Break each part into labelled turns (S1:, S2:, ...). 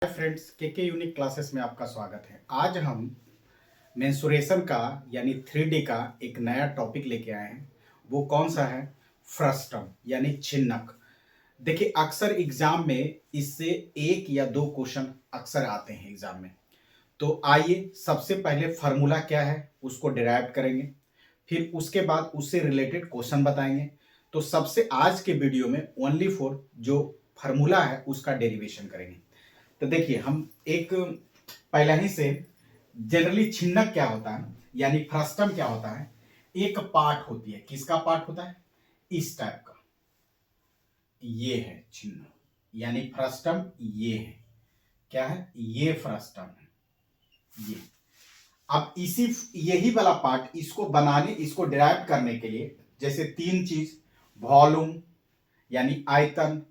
S1: Hi friends, के unique classes में आपका स्वागत है। आज हम मेंसुरेशन का यानी 3D का एक नया टॉपिक लेके आए हैं। वो कौन सा है? फ्रस्टम यानी छिन्नक। देखिए, अक्सर एग्जाम में इससे एक या दो क्वेश्चन अक्सर आते हैं एग्जाम में। तो आइए सबसे पहले फार्मूला क्या है उसको डिराइव करेंगे, फिर उसके बाद उससे रिलेटेड क्वेश्चन बताएंगे। तो सबसे आज के वीडियो में ओनली फॉर जो फार्मूला है उसका डेरिवेशन करेंगे। तो देखिए, हम एक पहले ही से जनरली छिन्नक क्या होता है यानी फ्रस्टम क्या होता है, एक पार्ट होती है। किसका पार्ट होता है? इस टाइप का। ये है छिन्न यानी फ्रस्टम। ये है क्या है? ये फ्रस्टम है। ये अब इसी यही वाला पार्ट इसको बनाने, इसको डिराइव करने के लिए जैसे तीन चीज, वॉल्यूम यानी आयतन,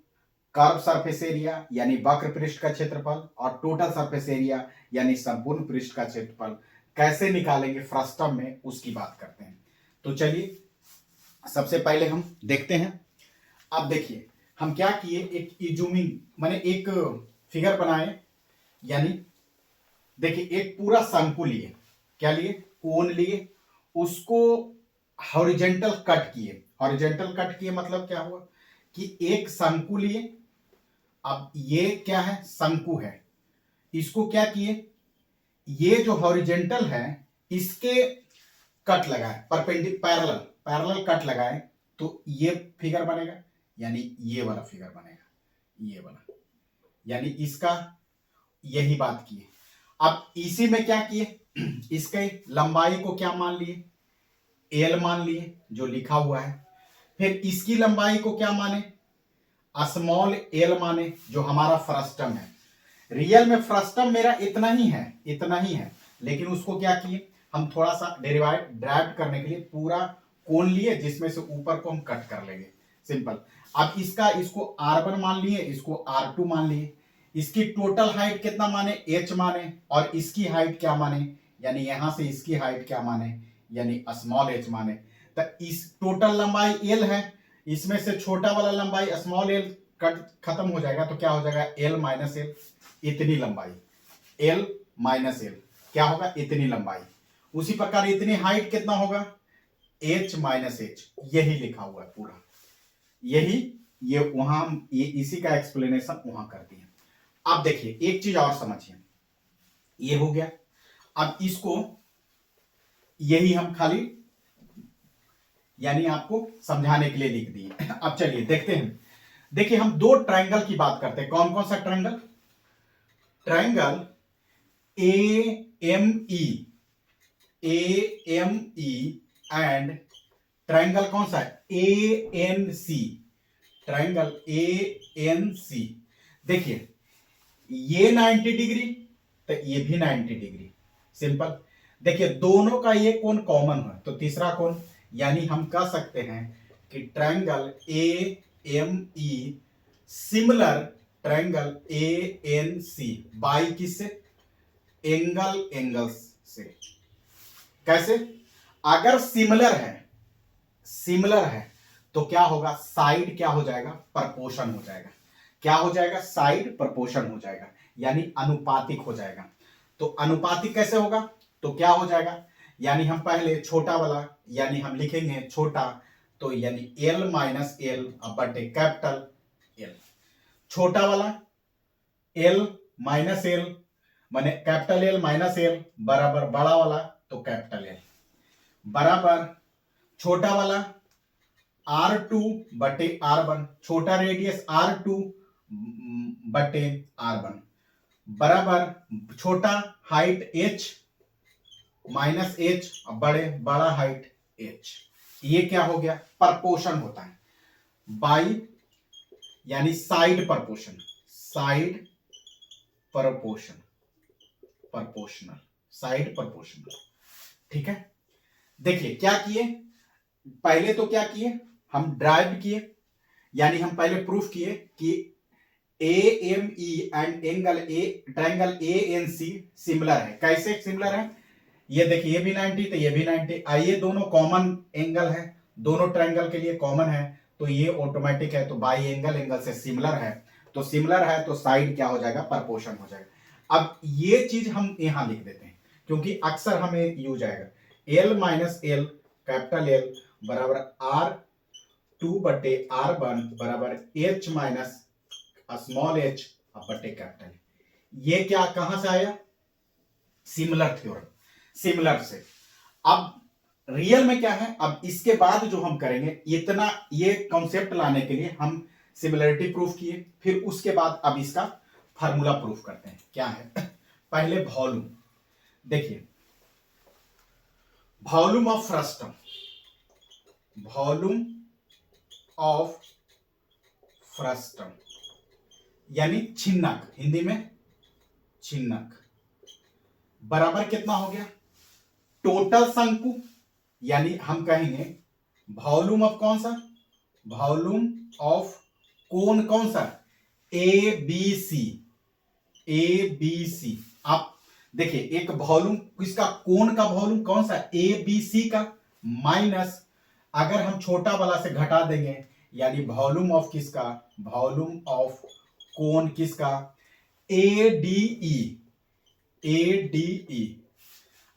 S1: कर्व सरफेस एरिया यानी वक्र पृष्ठ का क्षेत्रफल, और टोटल सरफेस एरिया यानी संपूर्ण पृष्ठ का क्षेत्रफल कैसे निकालेंगे फ्रस्टम में, उसकी बात करते हैं। तो चलिए सबसे पहले हम देखते हैं। अब देखिए, हम क्या किए, एक इजूमिंग माने एक फिगर बनाए। यानी देखिए, एक पूरा शंकु लिए। क्या लिए? कोन लिए। उसको हॉरिजेंटल कट किए। हॉरिजेंटल कट किए मतलब क्या हुआ कि एक शंकु लिए। अब ये क्या है? शंकु है। इसको क्या किए, ये जो हॉरिजेंटल है इसके कट लगाए, पैरेलल पैरेलल कट लगाए, तो ये फिगर बनेगा। यानी ये वाला फिगर बनेगा, ये वाला। यानी इसका यही बात किए। अब इसी में क्या किए, इसके लंबाई को क्या मान लिए? एल मान लिए, जो लिखा हुआ है। फिर इसकी लंबाई को क्या माने? स्मॉल एल माने, जो हमारा फ्रस्टम है। रियल में फ्रस्टम मेरा इतना ही है, इतना ही है, लेकिन उसको क्या किए, हम थोड़ा सा ड्राइव करने के लिए पूरा कोण लिए, जिसमें से ऊपर को हम कट कर लेंगे। सिंपल। अब इसको R1 मान लिए, इसको R2 मान लिए। इसकी टोटल हाइट कितना माने? H माने। और इसकी हाइट क्या माने? यानी यहां से इसकी हाइट क्या माने? यानी स्मॉल h माने। तो इस टोटल लंबाई L है, इसमें से छोटा वाला लंबाई स्मॉल l कट खत्म हो जाएगा, तो क्या हो जाएगा? L माइनस एल, इतनी लंबाई। L माइनस एल क्या होगा? इतनी लंबाई। उसी प्रकार इतनी हाइट कितना होगा? H minus H. यही लिखा हुआ है पूरा, यही ये वहां ये इसी का एक्सप्लेनेशन वहां करती है। अब देखिए एक चीज और समझिए, ये हो गया। अब इसको यही हम खाली यानी आपको समझाने के लिए लिख दिए। अब चलिए देखते हैं। देखिए, हम दो ट्रायंगल की बात करते हैं। कौन कौन सा triangle? Triangle AME, AME and triangle कौन सा है? ANC। Triangle ANC। देखिए, ये 90 डिग्री तो ये भी 90 डिग्री। सिंपल। देखिए, दोनों का ये कोण कॉमन है, तो तीसरा कोण, यानी हम कह सकते हैं कि triangle AME similar triangle ANC by किससे? एंगल्स से। कैसे? अगर सिमिलर है तो क्या होगा? साइड क्या हो जाएगा? प्रपोर्शन हो जाएगा। क्या हो जाएगा? साइड प्रपोर्शन हो जाएगा, यानी अनुपातिक हो जाएगा। तो अनुपातिक कैसे होगा? तो क्या हो जाएगा? यानी हम पहले छोटा वाला, यानी हम लिखेंगे छोटा, तो यानी L माइनस एल बटे कैपिटल L। छोटा वाला L माइनस एल माने कैपिटल L माइनस एल बराबर बड़ा वाला, तो कैपिटल L बराबर छोटा वाला R2 बटे R1, छोटा रेडियस R2 बटे R1 बराबर छोटा हाइट H माइनस H, बड़ा हाइट H। ये क्या हो गया? प्रपोर्शन होता है बाई, यानी side proportion, side proportion, proportional, side proportional. ठीक है। देखिए क्या किए, पहले तो क्या किए, हम ड्राइव किए, यानी हम पहले प्रूफ किए कि AME and triangle ANC similar है। कैसे सिमिलर है? ये देखिए, ये भी 90 तो ये भी 90। आइए, दोनों कॉमन एंगल है, दोनों ट्रायंगल के लिए कॉमन है, तो ये ऑटोमेटिक है, तो बाई एंगल से सिमिलर है। तो सिमिलर है तो साइड क्या हो जाएगा, प्रोपोर्शन हो जाएगा। अब ये चीज हम यहां लिख देते हैं क्योंकि अक्सर हमें यूज आएगा, L minus L capital L बराबर आर टू बटे आर वन बराबर एच माइनस स्मॉल एच बटे कैपिटल। ये क्या कहां से आया, सिमिलर थ्योरम, सिमिलर से। अब रियल में क्या है, अब इसके बाद जो हम करेंगे, इतना ये कॉन्सेप्ट लाने के लिए हम सिमिलरिटी प्रूफ किए, फिर उसके बाद अब इसका फार्मूला प्रूफ करते हैं। क्या है, पहले वॉल्यूम देखिए, volume of frustum, volume of frustum यानी छिन्नक, हिंदी में छिन्नक, बराबर कितना हो गया, टोटल शंकु यानी हम कहेंगे वॉल्यूम ऑफ कौन सा, वॉल्यूम ऑफ कोन कौन सा, A B C, A B सी। आप देखिए एक वॉल्यूम किसका, कोन का वॉल्यूम कौन सा, ए बी सी का, माइनस अगर हम छोटा वाला से घटा देंगे यानी वॉल्यूम ऑफ किसका, वॉल्यूम ऑफ कोन किसका, ए डी ई, ए डी ई।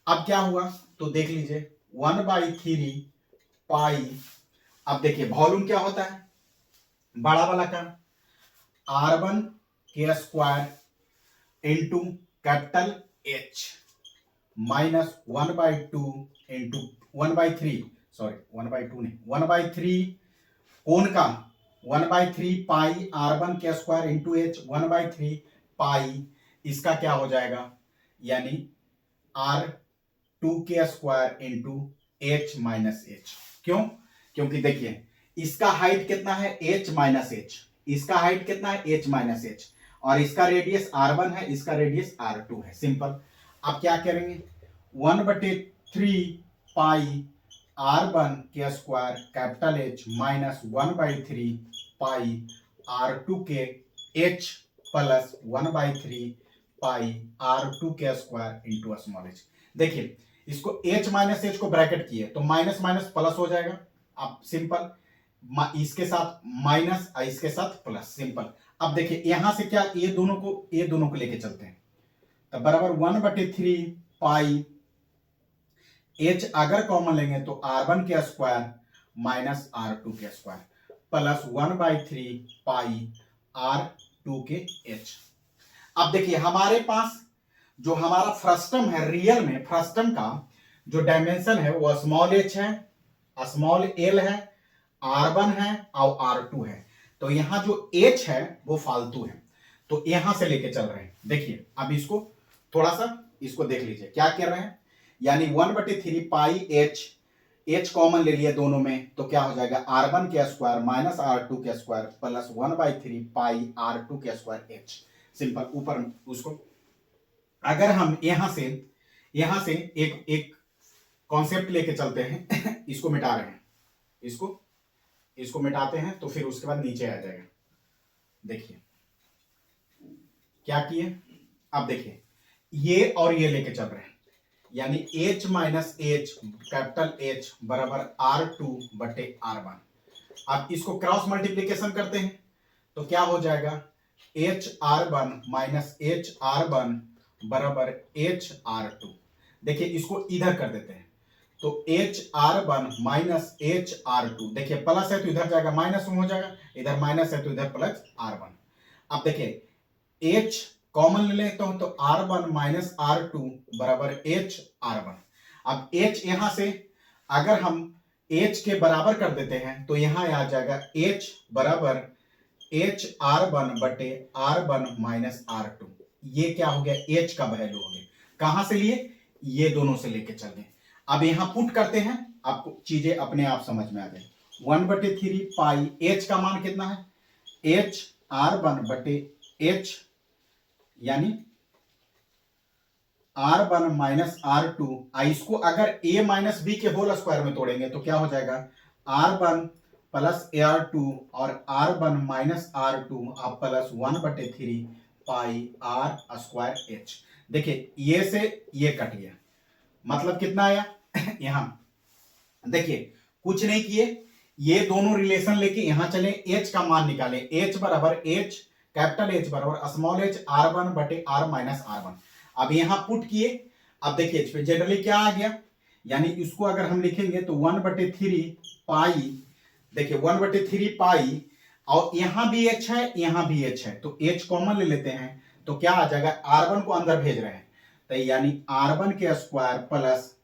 S1: अब क्या हुआ तो देख लीजिए 1/3 पाई। अब देखिए वॉल्यूम क्या होता है, बड़ा वाला का R1 के square into capital H minus 1/2 into 1/3, sorry 1/2 नहीं, 1/3 कोन का 1/3 पाई R1 के स्क्वायर इंटू H 1/3 पाई, इसका क्या हो जाएगा यानी R2 के square into H minus H। क्यों, क्योंकि देखिए इसका हाइट कितना है H माइनस H, इसका हाइट कितना है H माइनस H, और इसका रेडियस R1 है, इसका रेडियस R2 है, सिंपल। अब क्या करेंगे 1/3 पाई R1 के स्क्वायर कैपिटल H माइनस 1/3 पाई R2 के H प्लस 1/3 पाई R2 के स्क्वायर इंटू स्मॉल h। देखिए इसको H माइनस H को ब्रैकेट किए तो माइनस माइनस प्लस हो जाएगा, अब सिंपल, इसके साथ माइनस इसके साथ प्लस, सिंपल। अब देखिए यहां से क्या, ये दोनों को लेके चलते हैं, तो बराबर 1/3 पाई H अगर कॉमन लेंगे तो R1 के स्क्वायर माइनस R2 के स्क्वायर प्लस 1/3 पाई R2 के H। अब देखिए हमारे पास जो हमारा फ्रस्टम है, रियल में फ्रस्टम का जो डायमेंशन है वो स्मॉल h है, स्मॉल l है, R1 है और R2 है। तो यहां जो h है वो फालतू है, तो यहां से लेके चल रहे हैं। देखिए अब इसको थोड़ा सा इसको देख लीजिए क्या कर रहे हैं, यानी 1/3 पाई h कॉमन ले लिया दोनों में तो क्या हो जाएगा R1 के स्क्वायर माइनस R2 के स्क्वायर प्लस 1/3 पाई R2 के स्क्वायर h, सिंपल। ऊपर उसको अगर हम यहां से एक कॉन्सेप्ट लेके चलते हैं इसको मिटा रहे हैं, इसको मिटाते हैं तो फिर उसके बाद नीचे आ जाएगा। देखिए क्या किए, अब देखिए ये और ये लेके चल रहे हैं, यानी H minus H capital H बराबर R2 बटे R1। अब इसको क्रॉस मल्टीप्लीकेशन करते हैं तो क्या हो जाएगा H R1 minus H R1 बराबर H R2। देखिए इसको इधर कर देते हैं तो H R1 minus H R2, देखिए प्लस है तो इधर जाएगा माइनस में हो जाएगा, इधर माइनस है तो इधर प्लस R1। अब देखिए H कॉमन ले लेता हूं तो R1 माइनस R2 बराबर H R1। अब H यहां से अगर हम H के बराबर कर देते हैं तो यहां आ जाएगा H बराबर H R1 बटे R1 माइनस R2। ये क्या हो गया, H का वैल्यू हो गया, कहां से लिए, ये दोनों से लेके चल गए। अब यहां पुट करते हैं, आपको चीजें अपने आप समझ में आ जाए। 1/3 पाई H का मान कितना है, H R1 बटे H यानी R1 माइनस R2, इसको अगर A माइनस B के होल स्क्वायर में तोड़ेंगे तो क्या हो जाएगा R1 प्लस R2 और R1 माइनस R2 आप प्लस 1/3 पाई R स्क्वायर H। देखिए ये से ये कट गया, मतलब कितना आया यहां देखिए कुछ नहीं किए, ये दोनों रिलेशन लेके यहां चले, H का मान निकाले, H बराबर H कैपिटल एच बराबर स्मॉल एच R1 बटे R माइनस R1। अब यहां पुट किए, अब देखिए एच पे जनरली क्या आ गया, यानी इसको अगर हम लिखेंगे तो 1/3 पाई, देखिए 1/3 पाई, और यहां भी एच है यहां भी एच है, तो एच कॉमन ले लेते हैं तो क्या आ जाएगा, R1 को अंदर भेज रहे हैं तो यानी R1 के square plus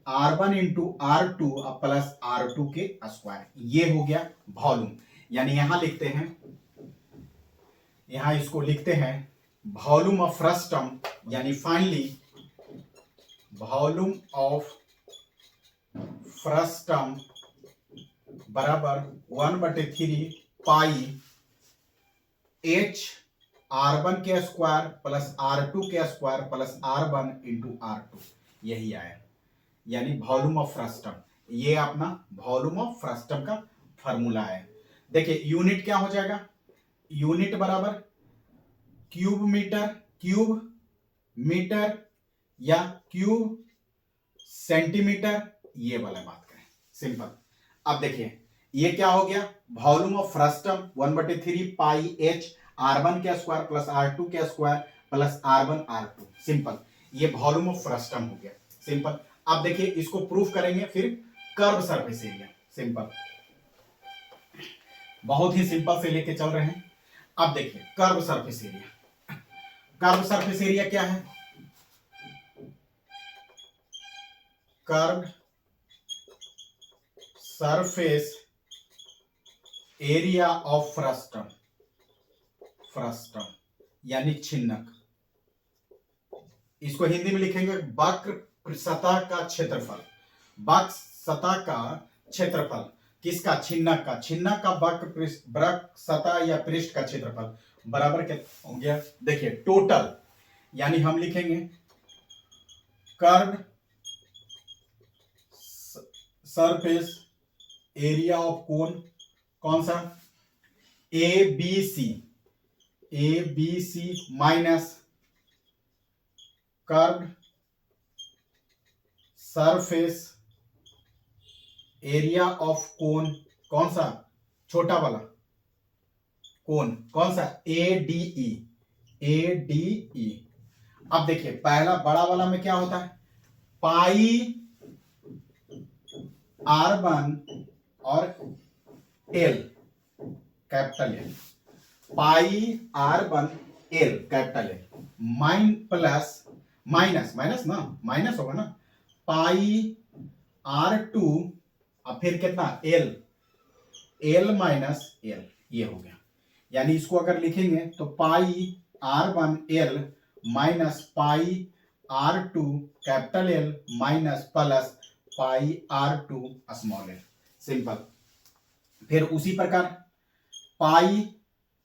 S1: R1 into R2 plus R2 के स्क्वायर, ये हो गया वॉल्यूम। यानी यहां लिखते हैं, यहां इसको लिखते हैं वॉल्यूम ऑफ फ्रस्टम, यानी फाइनली वॉल्यूम ऑफ फ्रस्टम बराबर 1/3 पाई एच R1 के स्क्वायर प्लस R2 के square plus R1 into R2, यही आया, यानी वॉल्यूम ऑफ फ्रस्टम। ये अपना वॉल्यूम ऑफ फ्रस्टम का फॉर्मूला है। देखिए यूनिट क्या हो जाएगा, यूनिट बराबर क्यूब मीटर या क्यूब सेंटीमीटर, ये वाला बात करें, सिंपल। अब देखिए ये क्या हो गया, volume of frustum 1/3 pi H R1 के स्क्वायर प्लस R2 के square plus R1 R2, simple, ये वॉल्यूम ऑफ फ्रस्टम हो गया, सिंपल। अब देखिए इसको प्रूफ करेंगे फिर कर्व सरफेस एरिया, सिंपल, बहुत ही सिंपल से लेके चल रहे हैं। अब देखिए curve surface area, curve surface area क्या है, curve surface area of frustum, यानी छिन्नक, इसको हिंदी में लिखेंगे वक्र सतह का क्षेत्रफल, वक्र सतह का क्षेत्रफल किसका, छिन्नक का, छिन्नक का वक्र सतह या पृष्ठ का क्षेत्रफल बराबर क्या हो गया, देखिए टोटल, यानी हम लिखेंगे curve surface area of cone, कौन सा, A B C minus curve surface area of cone, कौन सा, छोटा वाला कोन, कौन सा, ए डी ई। अब देखिए पहला बड़ा वाला में क्या होता है, पाई R1 और एल, कैपिटल एल, पाई R1 L capital L, minus ना, माइनस होगा ना, पाई R2 और फिर कितना, एल माइनस एल, ये हो गया। यानी इसको अगर लिखेंगे तो पाई R1 L minus pi R2 capital L minus plus pi R2 small L, simple. फिर उसी प्रकार पाई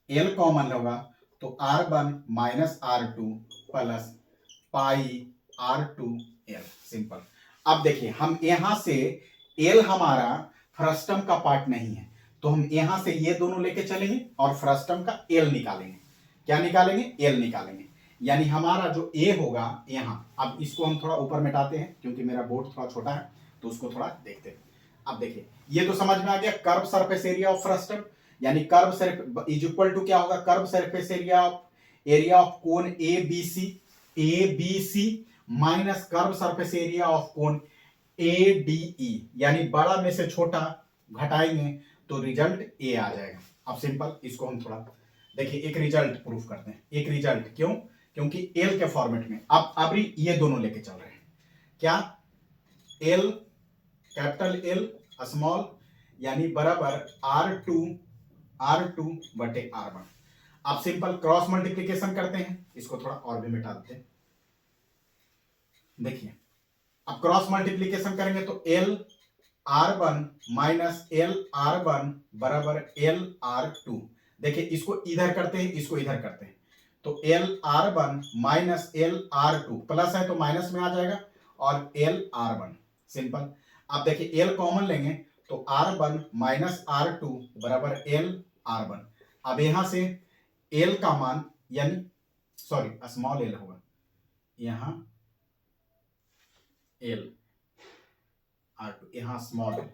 S1: एल कॉमन होगा तो R1 minus R2 plus pi R2 L, simple. अब देखिए हम यहां से एल हमारा फ्रस्टम का पार्ट नहीं है, तो हम यहां से ये दोनों लेके चलेंगे और फ्रस्टम का एल निकालेंगे, क्या निकालेंगे, एल निकालेंगे। यानी हमारा जो ए होगा यहां, अब इसको हम थोड़ा ऊपर मिटाते हैं क्योंकि मेरा बोर्ड थोड़ा छोटा है, तो उसको थोड़ा देखते हैं। अब देखिए ये तो समझ में आ गया, curve surface area of frustum, यानी curve surface is equal to क्या होगा, curve surface area of cone A B C minus curve surface area of cone A D E, यानी बड़ा में से छोटा घटाएंगे तो रिजल्ट ए आ जाएगा। अब सिंपल इसको हम थोड़ा देखिए एक रिजल्ट प्रूफ करते हैं, एक रिजल्ट क्यों, क्योंकि एल के फॉर्मेट में अब ये दोनों लेके चल रहे हैं, क्या, एल कैपिटल एल स्मॉल, यानी बराबर R2 बटे R1। अब सिंपल क्रॉस मल्टीप्लीकेशन करते हैं, इसको थोड़ा और भी मिटा देते हैं। देखिए अब क्रॉस मल्टीप्लीकेशन करेंगे तो L R1 minus L R1 बराबर एल R2। देखिए इसको इधर करते हैं, इसको इधर करते हैं, तो L R1 minus L R2, plus है तो माइनस में आ जाएगा, और एल R1, सिंपल। अब देखिए एल कॉमन लेंगे तो R1 माइनस R2 बराबर एल R1। अब यहां से एल का मान, यानी सॉरी स्मॉल एल होगा, यहां एल R2, यहां स्मॉल एल,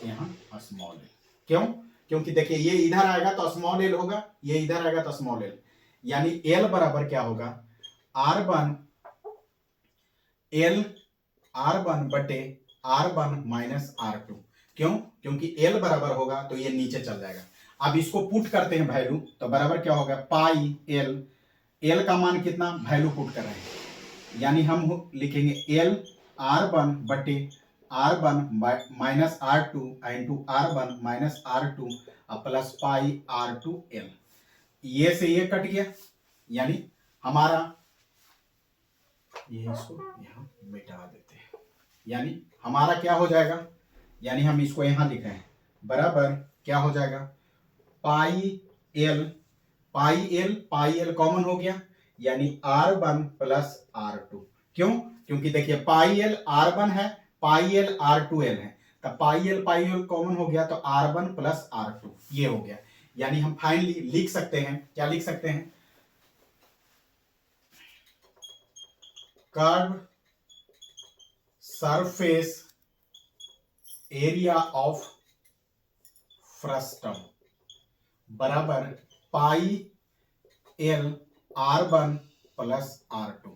S1: यहाँ स्मॉल एल, क्यों, क्योंकि देखिए ये इधर आएगा तो स्मॉल एल होगा, ये इधर आएगा तो स्मॉल एल, यानी एल बराबर क्या होगा R1 एल R1 बटे R1 माइनस R2। क्यों? क्योंकि एल बराबर होगा तो ये नीचे चल जाएगा। अब इसको पुट करते हैं वैल्यू, तो बराबर क्या होगा पाई एल, एल का मान कितना वैल्यू पुट कर रहे हैं, यानी हम लिखेंगे एल R1 बटे R1 minus R2 into R1 minus R2 plus pi R2 L. ये से ये कट गया, यानी हमारा ये इसको यहाँ मिटा देते हैं, यानी हमारा क्या हो जाएगा, यानी हम इसको यहाँ लिख रहे हैं बराबर क्या हो जाएगा पाई एल कॉमन हो गया, यानी R1 प्लस R2। क्यों? क्योंकि देखिए पाई एल R1 है, पाई एल R2 एल है, तब पाई एल कॉमन हो गया तो R1 प्लस R2 ये हो गया। यानी हम फाइनली लिख सकते हैं, क्या लिख सकते हैं, curve surface area of frustum बराबर pi L R1 plus R2।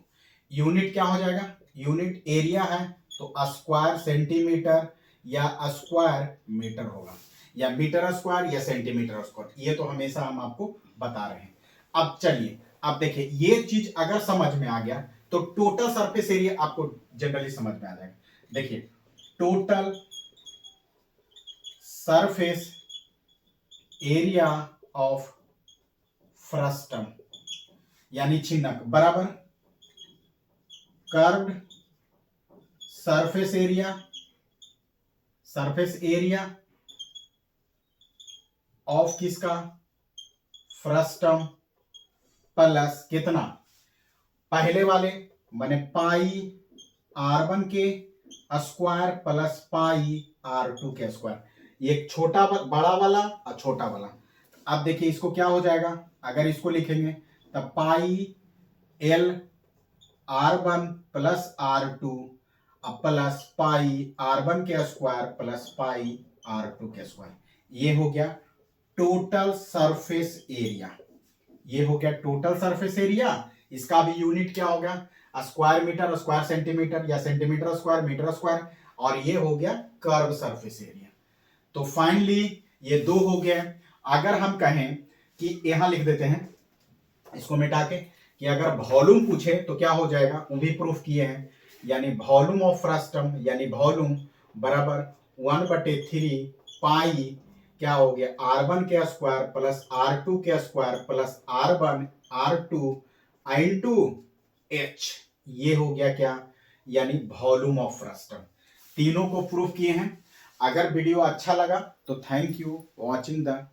S1: Unit क्या हो जाएगा, यूनिट एरिया है तो स्क्वायर सेंटीमीटर या स्क्वायर मीटर होगा, या मीटर स्क्वायर या सेंटीमीटर स्क्वायर, ये तो हमेशा हम आपको बता रहे हैं। अब चलिए, अब देखिए ये चीज अगर समझ में आ गया तो टोटल सरफेस एरिया आपको जनरली समझ में आ जाएगा। देखिए total surface area of frustum यानी छिन्नक बराबर कर्व्ड सरफेस एरिया ऑफ किसका, फ्रस्टम प्लस कितना, पहले वाले माने पाई R1 के स्क्वायर प्लस पाई R2 के स्क्वायर, ये छोटा बड़ा वाला और छोटा वाला। अब देखिए इसको क्या हो जाएगा, अगर इसको लिखेंगे तब pi L R1 plus R2 plus pi R1 के स्क्वायर प्लस पाई R2 के स्क्वायर, ये हो गया टोटल सरफेस एरिया। ये हो गया टोटल सरफेस एरिया, इसका भी यूनिट क्या होगा स्क्वायर मीटर स्क्वायर सेंटीमीटर या सेंटीमीटर स्क्वायर मीटर स्क्वायर, और ये हो गया कर्व सरफेस एरिया। तो फाइनली ये दो हो गए। अगर हम कहें कि यहां लिख देते हैं इसको मिटा के कि अगर वॉल्यूम पूछे तो क्या हो जाएगा, वो भी प्रूफ किए हैं, यानी वॉल्यूम ऑफ फ्रस्टम यानी वॉल्यूम बराबर 1/3 पाई क्या हो गया R1 के स्क्वायर प्लस R2 के square plus R1 R2 into H, ये हो गया क्या, यानी वॉल्यूम ऑफ फ्रस्टम। तीनों को प्रूफ किए हैं। अगर वीडियो अच्छा लगा तो थैंक यू वॉचिंग द